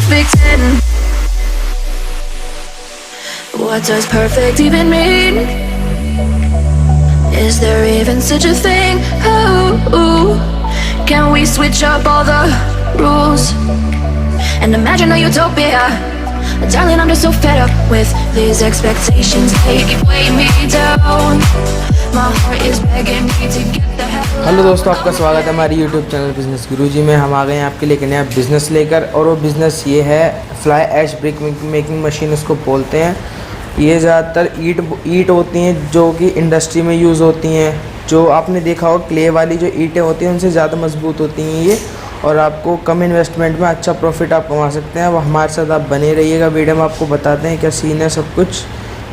perfect 10? What does perfect even mean? Is there even such a thing? Oh, can we switch up all the rules and imagine a utopia? Darling, I'm just so fed up with these expectations. They keep weighing me down. My heart is begging me to get the hell out. Hello दोस्तों, आपका स्वागत है हमारे YouTube channel business गुरुजी में। हम आ गए हैं आपके लिए एक नया बिज़नेस लेकर, और वो बिज़नेस ये है fly ash brick making machine उसको बोलते हैं। ये ज़्यादातर ईंट होती हैं जो कि इंडस्ट्री में यूज़ होती हैं। जो आपने देखा हो क्ले वाली जो ईंटें होती हैं उनसे ज़्यादा मजबूत होती हैं ये, और आपको कम इन्वेस्टमेंट में अच्छा प्रॉफिट आप कमा सकते हैं। वो हमारे साथ आप बने रहिएगा, वीडियो में आपको बताते हैं क्या सीन है, सब कुछ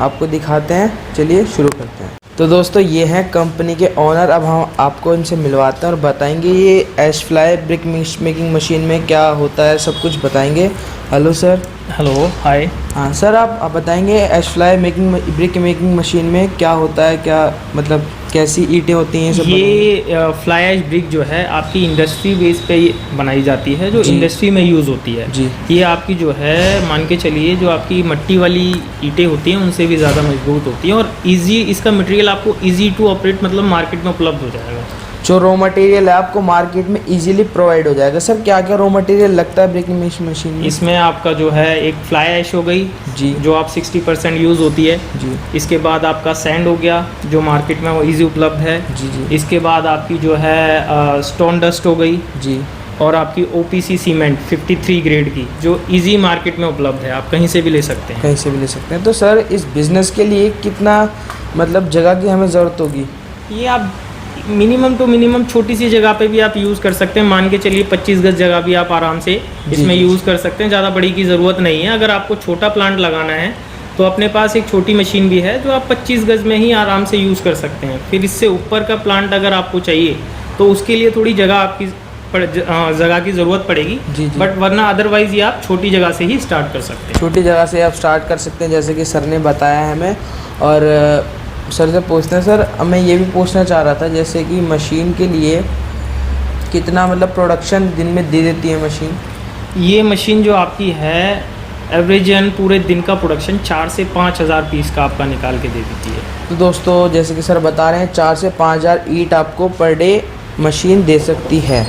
आपको दिखाते हैं। चलिए शुरू करते हैं। तो दोस्तों, ये हैं कंपनी के ओनर। अब हम आपको इनसे मिलवाते हैं और बताएंगे ये ऐश फ्लाई ब्रिक मेकिंग मशीन में क्या होता है, सब कुछ बताएंगे। Hello sir. हेलो, हाय। हाँ सर, आप बताएंगे ऐश फ्लाई ब्रिक मेकिंग मशीन में क्या होता है, क्या मतलब कैसी ईंटें होती हैं सब? ये फ्लाई ऐश ब्रिक जो है आपकी इंडस्ट्री बेस पे बनाई जाती है, जो इंडस्ट्री में यूज़ होती है जी। ये आपकी जो है मान के चलिए जो आपकी मट्टी वाली ईंटें होती हैं उनसे भी ज़्यादा मजबूत होती हैं, और इजी इसका मटेरियल आपको इजी टू ऑपरेट मतलब मार्केट में उपलब्ध हो जाएगा। जो रॉ मटेरियल है आपको मार्केट में इजीली प्रोवाइड हो जाएगा। सर क्या क्या रॉ मटेरियल लगता है ब्रेकिंग मशीन में? इसमें आपका जो है एक फ्लाई ऐश हो गई जी, जो आप 60% यूज़ होती है जी। इसके बाद आपका सैंड हो गया जो मार्केट में वो ईजी उपलब्ध है जी जी। इसके बाद आपकी जो है स्टोन डस्ट हो गई जी, और आपकी OPC सीमेंट 53 ग्रेड की जो इजी मार्केट में उपलब्ध है, आप कहीं से भी ले सकते हैं। कहीं से भी ले सकते हैं। तो सर इस बिज़नेस के लिए कितना मतलब जगह की हमें ज़रूरत होगी? ये आप मिनिमम टू मिनिमम छोटी सी जगह पे भी आप यूज़ कर सकते हैं। मान के चलिए 25 गज जगह भी आप आराम से इसमें यूज़ कर सकते हैं। ज़्यादा बड़ी की ज़रूरत नहीं है। अगर आपको छोटा प्लांट लगाना है तो अपने पास एक छोटी मशीन भी है जो आप 25 गज में ही आराम से यूज़ कर सकते हैं। फिर इससे ऊपर का प्लांट अगर आपको चाहिए तो उसके लिए थोड़ी जगह आपकी जगह की ज़रूरत पड़ेगी जी जी। बट वरना अदरवाइज़ ये आप छोटी जगह से ही स्टार्ट कर सकते हैं। छोटी जगह से आप स्टार्ट कर सकते हैं जैसे कि सर ने बताया है हमें। और सर से पूछते हैं, सर मैं ये भी पूछना चाह रहा था जैसे कि मशीन के लिए कितना मतलब प्रोडक्शन दिन में दे देती है मशीन? ये मशीन जो आपकी है एवरेजन पूरे दिन का प्रोडक्शन 4 से 5 हज़ार पीस का आपका निकाल के दे देती है। तो दोस्तों जैसे कि सर बता रहे हैं 4 से 5 हज़ार ईंट आपको पर डे मशीन दे सकती है।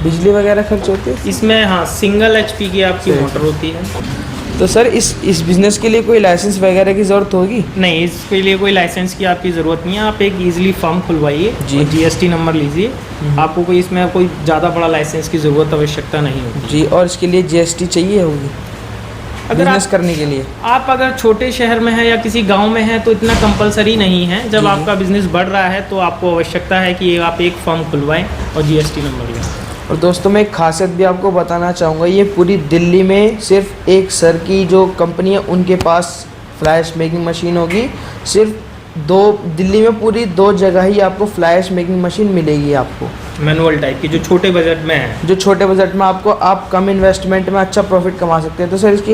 बिजली वगैरह खर्च होती है इसमें? हाँ, सिंगल HP की आपकी मोटर होती है। तो सर इस बिज़नेस के लिए कोई लाइसेंस वगैरह की ज़रूरत होगी? नहीं, इसके लिए कोई लाइसेंस की आपकी ज़रूरत नहीं है। आप एक ईजिली फर्म खुलवाइए जी, GST नंबर लीजिए। आपको कोई इसमें कोई ज़्यादा बड़ा लाइसेंस की ज़रूरत आवश्यकता नहीं होगी जी। और इसके लिए GST चाहिए होगी अगर बिजनेस करने के लिए? आप अगर छोटे शहर में हैं या किसी गांव में हैं तो इतना कंपलसरी नहीं है। जब आपका बिजनेस बढ़ रहा है तो आपको आवश्यकता है कि आप एक फर्म खुलवाएं और GST नंबर लें। और दोस्तों मैं एक खासियत भी आपको बताना चाहूँगा, ये पूरी दिल्ली में सिर्फ एक सर की जो कंपनी है उनके पास फ्लैश मेकिंग मशीन होगी। सिर्फ दिल्ली में पूरी 2 जगह ही आपको फ्लैश मेकिंग मशीन मिलेगी आपको, मैनुअल टाइप की, जो छोटे बजट में है। जो छोटे बजट में आपको आप कम इन्वेस्टमेंट में अच्छा प्रॉफिट कमा सकते हैं। तो सर इसकी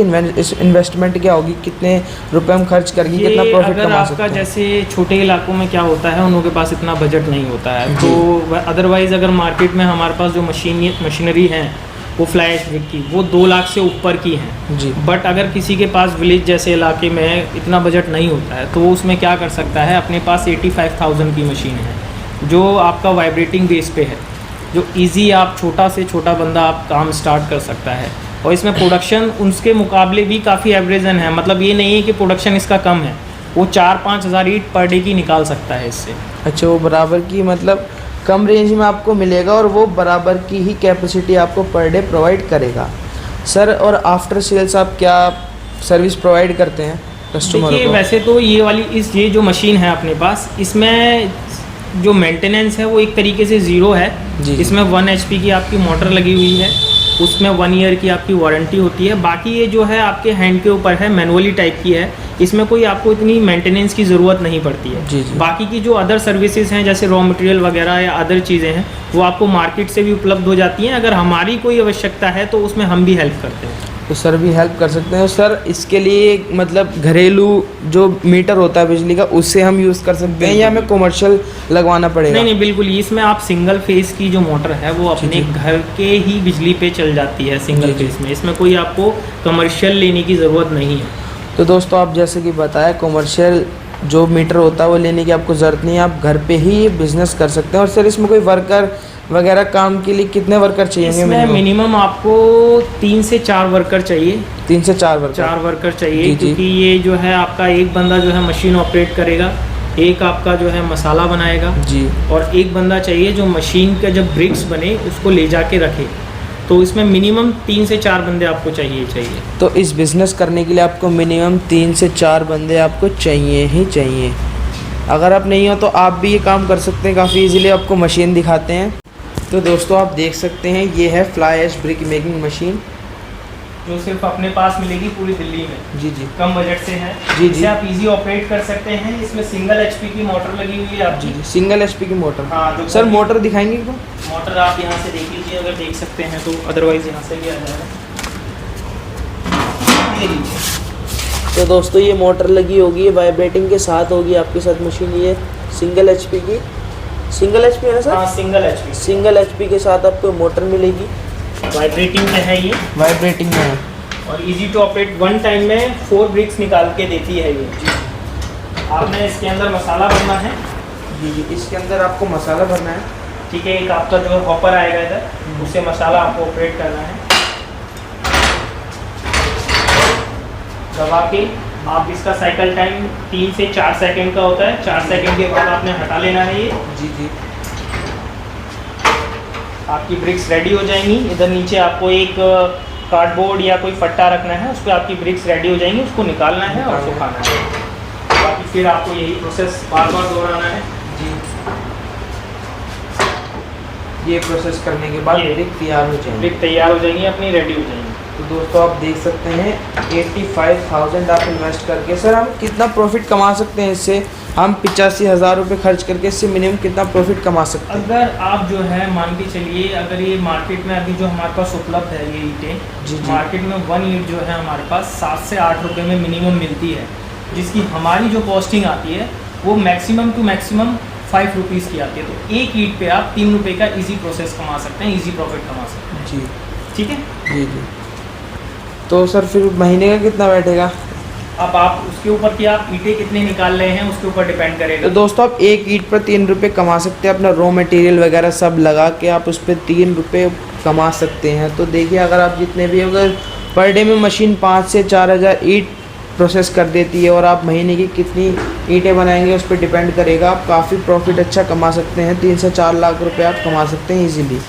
इन्वेस्टमेंट क्या होगी, कितने रुपए हम खर्च करके कितना प्रॉफिट कमा सकते हैं? जैसे छोटे इलाकों में क्या होता है, उन लोगों के पास इतना बजट नहीं होता है, तो अदरवाइज़ अगर मार्केट में हमारे पास जो मशीनरी हैं वो फ्लाई ब्रिक की वो 2 लाख से ऊपर की हैं जी। बट अगर किसी के पास विलेज जैसे इलाके में इतना बजट नहीं होता है तो वो उसमें क्या कर सकता है, अपने पास 85,000 की मशीन है जो आपका वाइब्रेटिंग बेस पे है, जो इजी आप छोटा से छोटा बंदा आप काम स्टार्ट कर सकता है। और इसमें प्रोडक्शन उसके मुकाबले भी काफ़ी एवरेजन है। मतलब ये नहीं है कि प्रोडक्शन इसका कम है, वो 4-5 हज़ार ईंट पर डे की निकाल सकता है इससे। अच्छा, वो बराबर की मतलब कम रेंज में आपको मिलेगा और वो बराबर की ही कैपेसिटी आपको पर डे प्रोवाइड करेगा। सर और आफ्टर सेल्स आप क्या सर्विस प्रोवाइड करते हैं कस्टमर को? वैसे तो ये जो मशीन है अपने पास, इसमें जो मेंटेनेंस है वो एक तरीके से ज़ीरो है जी। इसमें 1 HP की आपकी मोटर लगी हुई है, उसमें 1 ईयर की आपकी वारंटी होती है। बाकी ये जो है आपके हैंड के ऊपर है, मैनुअली टाइप की है, इसमें कोई आपको इतनी मेंटेनेंस की ज़रूरत नहीं पड़ती है जी जी। बाकी की जो अदर सर्विसेज हैं जैसे रॉ मटेरियल वगैरह या अदर चीज़ें हैं वो आपको मार्केट से भी उपलब्ध हो जाती हैं। अगर हमारी कोई आवश्यकता है तो उसमें हम भी हेल्प करते हैं। तो सर भी हेल्प कर सकते हैं। सर इसके लिए मतलब घरेलू जो मीटर होता है बिजली का, उससे हम यूज़ कर सकते हैं या हमें कमर्शियल लगवाना पड़ेगा? नहीं नहीं, बिल्कुल इसमें आप सिंगल फेस की जो मोटर है वो अपने घर के ही बिजली पे चल जाती है सिंगल फेस में। इसमें कोई आपको कमर्शियल लेने की ज़रूरत नहीं है। तो दोस्तों आप जैसे कि बताया, कमर्शियल जो मीटर होता है वो लेने की आपको ज़रूरत नहीं है, आप घर पे ही बिजनेस कर सकते हैं। और सर इसमें कोई वर्कर वगैरह काम के लिए कितने वर्कर चाहिए? इसमें मिनिमम आपको 3 से 4 वर्कर चाहिए। 3 से 4 वर्कर? 4 वर्कर चाहिए, क्योंकि ये जो है आपका एक बंदा जो है मशीन ऑपरेट करेगा, एक आपका जो है मसाला बनाएगा जी, और एक बंदा चाहिए जो मशीन का जब ब्रिक्स बने उसको ले जाके रखे। तो इसमें मिनिमम 3 से 4 बंदे आपको चाहिए। तो इस बिज़नेस करने के लिए आपको मिनिमम 3 से 4 बंदे आपको चाहिए ही चाहिए। अगर आप नहीं हो तो आप भी ये काम कर सकते हैं काफ़ी इजीली। आपको मशीन दिखाते हैं। तो दोस्तों आप देख सकते हैं ये है fly ash brick making machine, जो सिर्फ अपने पास मिलेगी पूरी दिल्ली में। जी जी, कम बजट से है जी इसे जी, आप इजी ऑपरेट कर सकते हैं। इसमें सिंगल एचपी की मोटर लगी हुई है आपकी। जी सिंगल एचपी की मोटर। हाँ, सर मोटर दिखाएंगे क्या? मोटर आप यहाँ से देख लीजिए अगर देख सकते हैं तो, अदरवाइज यहाँ से भी आ जाएगा। ये लीजिए। तो दोस्तों ये मोटर लगी होगी, वाइब्रेटिंग के साथ होगी आपके साथ मशीन। ये सिंगल एचपी की, सिंगल एचपी है ना सर? हाँ, सिंगल एचपी। सिंगल एचपी के साथ आपको मोटर मिलेगी, वाइब्रेटिंग में है ये, वाइब्रेटिंग में है और इजी टू ऑपरेट। 1 टाइम में 4 ब्रिक्स निकाल के देती है ये। आपने इसके अंदर मसाला भरना है। जी जी, इसके अंदर आपको मसाला भरना है। ठीक है, एक आपका जो हॉपर आएगा इधर, उससे मसाला आपको ऑपरेट करना है। दबा के आप इसका साइकिल टाइम 3 से 4 सेकंड का होता है। 4 सेकंड के बाद आपने हटा लेना है ये। जी जी, आपकी ब्रिक्स रेडी हो जाएंगी। इधर नीचे आपको एक कार्डबोर्ड या कोई फट्टा रखना है, उस पर आपकी ब्रिक्स रेडी हो जाएंगी, उसको निकालना है और सुखाना है। बाकी फिर आपको यही प्रोसेस बार बार दोहराना है। जी, ये प्रोसेस करने के बाद ब्रिक तैयार हो जाएंगी। ब्रिक तैयार हो जाएंगी अपनी, रेडी हो जाएंगी। तो दोस्तों आप देख सकते हैं 85,000 आप इन्वेस्ट करके सर हम कितना प्रॉफिट कमा सकते हैं इससे? हम 85,000 रुपये खर्च करके इससे मिनिमम कितना प्रॉफिट कमा सकते हैं? अगर आप जो है मान के चलिए, अगर ये मार्केट में अभी जो हमारे पास उपलब्ध है ये ईंटें, जी जी, मार्केट में 1 ईंट जो है हमारे पास 7 से 8 रुपये में मिनिमम मिलती है, जिसकी हमारी जो कॉस्टिंग आती है वो मैक्सिमम टू मैक्सिमम 5 रुपीज़ की आती है। तो एक ईंट पे आप 3 रुपये का इजी प्रोसेस कमा सकते हैं, इजी प्रॉफिट कमा सकते हैं। जी ठीक है जी जी। तो सर फिर महीने का कितना बैठेगा? अब आप उसके ऊपर कि आप ईंटें कितने निकाल रहे हैं उसके ऊपर डिपेंड करेगा। तो दोस्तों आप एक ईंट पर 3 रुपये कमा सकते हैं। अपना रॉ मटेरियल वगैरह सब लगा के आप उस पर 3 रुपये कमा सकते हैं। तो देखिए अगर आप जितने भी, अगर पर डे में मशीन 5 से 4,000 ईंट प्रोसेस कर देती है और आप महीने की कितनी ईंटें बनाएंगे उस पर डिपेंड करेगा। आप काफ़ी प्रॉफिट अच्छा कमा सकते हैं, 3 से 4 लाख रुपये आप कमा सकते हैं ईजीली।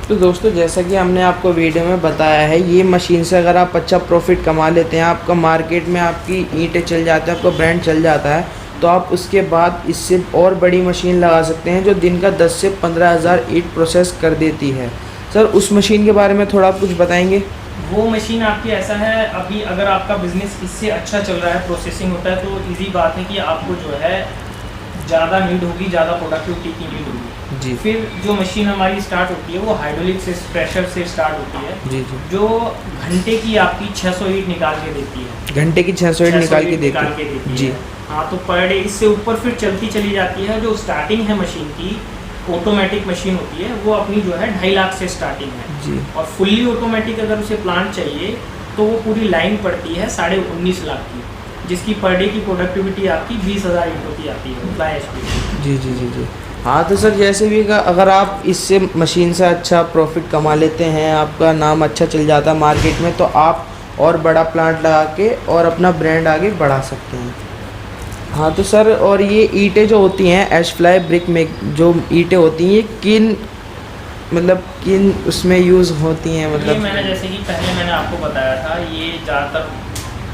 तो दोस्तों जैसा कि हमने आपको वीडियो में बताया है, ये मशीन से अगर आप अच्छा प्रॉफिट कमा लेते हैं, आपका मार्केट में आपकी ईंटें चल जाते हैं, आपका ब्रांड चल जाता है, तो आप उसके बाद इससे और बड़ी मशीन लगा सकते हैं जो दिन का 10 से 15,000 ईंट प्रोसेस कर देती है। सर उस मशीन के बारे में थोड़ा आप कुछ बताएंगे? वो मशीन आपकी ऐसा है, अभी अगर आपका बिजनेस इससे अच्छा चल रहा है, प्रोसेसिंग होता है, तो इजी बात है कि आपको जो है ज़्यादा नीड होगी, ज़्यादा प्रोडक्टिविटी की नीड होगी जी। फिर जो मशीन हमारी स्टार्ट होती है वो हाइड्रोलिक से, प्रेशर से स्टार्ट होती है जी जी, जो घंटे की आपकी 600 ईंट निकाल के देती है। घंटे की 600 ईंट निकाल के देती है जी। हाँ, तो पर डे इससे ऊपर फिर चलती चली जाती है। जो स्टार्टिंग है मशीन की, ऑटोमेटिक मशीन होती है, वो अपनी जो है 2.5 लाख से स्टार्टिंग है जी। और फुल्ली ऑटोमेटिक अगर उसे प्लांट चाहिए तो वो पूरी लाइन पड़ती है 19.5 लाख की, जिसकी पर डे की प्रोडक्टिविटी आपकी 20,000 ईंटों की आती है फ्लाई ऐश की। जी जी जी जी। हाँ तो सर जैसे भी अगर आप इससे मशीन से अच्छा प्रॉफिट कमा लेते हैं, आपका नाम अच्छा चल जाता है मार्केट में, तो आप और बड़ा प्लांट लगा के और अपना ब्रांड आगे बढ़ा सकते हैं। हाँ तो सर, और ये ईंटें जो होती हैं ऐश फ्लाई ब्रिक में जो ईंटें होती हैं, ये किन उसमें यूज़ होती हैं? ये मैंने जैसे कि पहले मैंने आपको बताया था, ये ज़्यादातर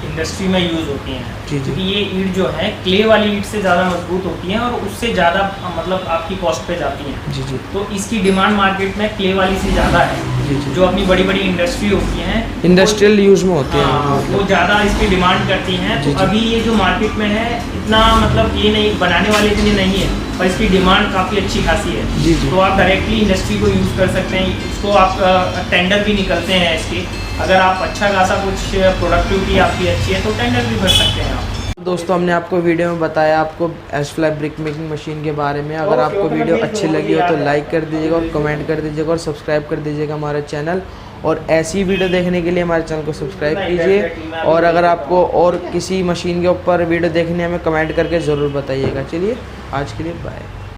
इंडस्ट्री में यूज़ होती हैं, क्योंकि ये ईंट जो है क्ले वाली ईंट से ज़्यादा मजबूत होती हैं और उससे ज़्यादा मतलब आपकी कॉस्ट पे जाती हैं। जी जी। तो इसकी डिमांड मार्केट में क्ले वाली से ज़्यादा है। जी जी। जो अपनी बड़ी बड़ी इंडस्ट्री होती हैं, इंडस्ट्रियल यूज़ में होते हैं। हाँ, वो ज़्यादा इसकी डिमांड करती हैं। जी, तो जी। अभी ये जो मार्केट में है इतना मतलब ये नहीं, बनाने वाले इतने नहीं है, पर इसकी डिमांड काफ़ी अच्छी खासी है। जी, जी। तो आप डायरेक्टली इंडस्ट्री को यूज़ कर सकते हैं। इसको आप टेंडर भी निकलते हैं इसके, अगर आप अच्छा खासा कुछ प्रोडक्टिविटी आपकी अच्छी है तो टेंडर भी भर सकते हैं आप। दोस्तों हमने आपको वीडियो में बताया आपको एश फ्लाई ब्रिक मेकिंग मशीन के बारे में। अगर आपको वीडियो अच्छी लगी हो तो लाइक कर दीजिएगा और कमेंट कर दीजिएगा और सब्सक्राइब कर दीजिएगा हमारे चैनल। और ऐसी वीडियो देखने के लिए हमारे चैनल को सब्सक्राइब कीजिए। और अगर आपको और किसी मशीन के ऊपर वीडियो देखनी है हमें कमेंट करके ज़रूर बताइएगा। चलिए आज के लिए बाय।